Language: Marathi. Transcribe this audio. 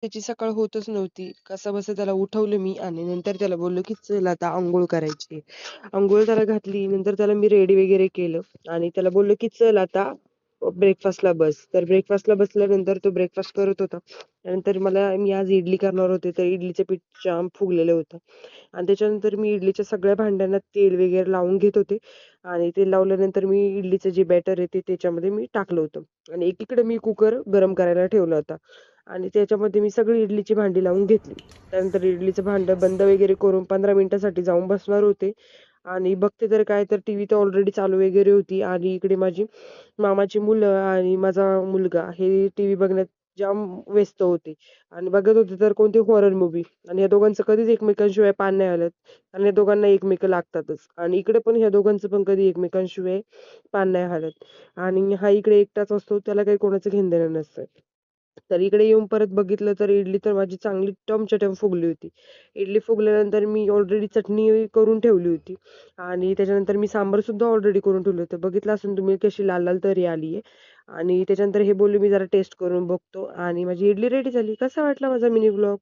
त्याची सकाळ होतच नव्हती. कसंबसं त्याला उठवलं मी आणि नंतर त्याला बोललो, की "चल आता अंघोळ करायची आहे." अंघोळ त्याला घातली. नंतर त्याला मी रेडी वगैरे केलं आणि त्याला बोललो, की "चल आता ब्रेकफास्टला बस." तर ब्रेकफास्टला बसल्यानंतर तो ब्रेकफास्ट करत होता. त्यानंतर मी आज इडली करणार होते, तर इडलीचं पीठ जाम फुगलेलं होतं आणि त्याच्यानंतर मी इडलीच्या सगळ्या भांड्यांना तेल वगैरे लावून घेत होते आणि तेल लावल्यानंतर मी इडलीचं जे बॅटर आहे ते त्याच्यामध्ये मी टाकलं होतं आणि एकीकडे मी कुकर गरम करायला ठेवला होता आणि त्याच्यामध्ये मी सगळी इडलीची भांडी लावून घेतली. त्यानंतर इडलीचं भांडं बंद वगैरे करून 15 मिनिटासाठी जाऊन बसणार होते आणि बघते तर काय तर टीव्ही तर ऑलरेडी चालू वगैरे होती आणि इकडे माझी मामाची मुलं आणि माझा मुलगा हे टीव्ही बघण्यात जाम व्यस्त होते आणि बघत होते तर कोणती हॉरर मूव्ही आणि या दोघांचं कधीच एकमेकांशिवाय पान नाही हलत आणि या दोघांना एकमेकं लागतातच आणि इकडे पण ह्या दोघांचं पण कधी एकमेकांशिवाय पान नाही हलत आणि हा इकडे एकटाच असतो, त्याला काही कोणाचं घेणं-देणं नसतं. तर इकडे येऊन परत बघितलं तर इडली तर माझी चांगली टमच्या फुगली होती. इडली फुगल्यानंतर मी ऑलरेडी चटणी करून ठेवली होती आणि त्याच्यानंतर मी सांबार सुद्धा ऑलरेडी करून ठेवलं होतं. बघितलं असेल तुम्ही कशी लाल-लाल तरी आली आहे आणि त्याच्यानंतर हे बोलले मी जरा टेस्ट करून बघतो आणि माझी इडली रेडी झाली. कसा वाटला माझा मिनी व्लॉग?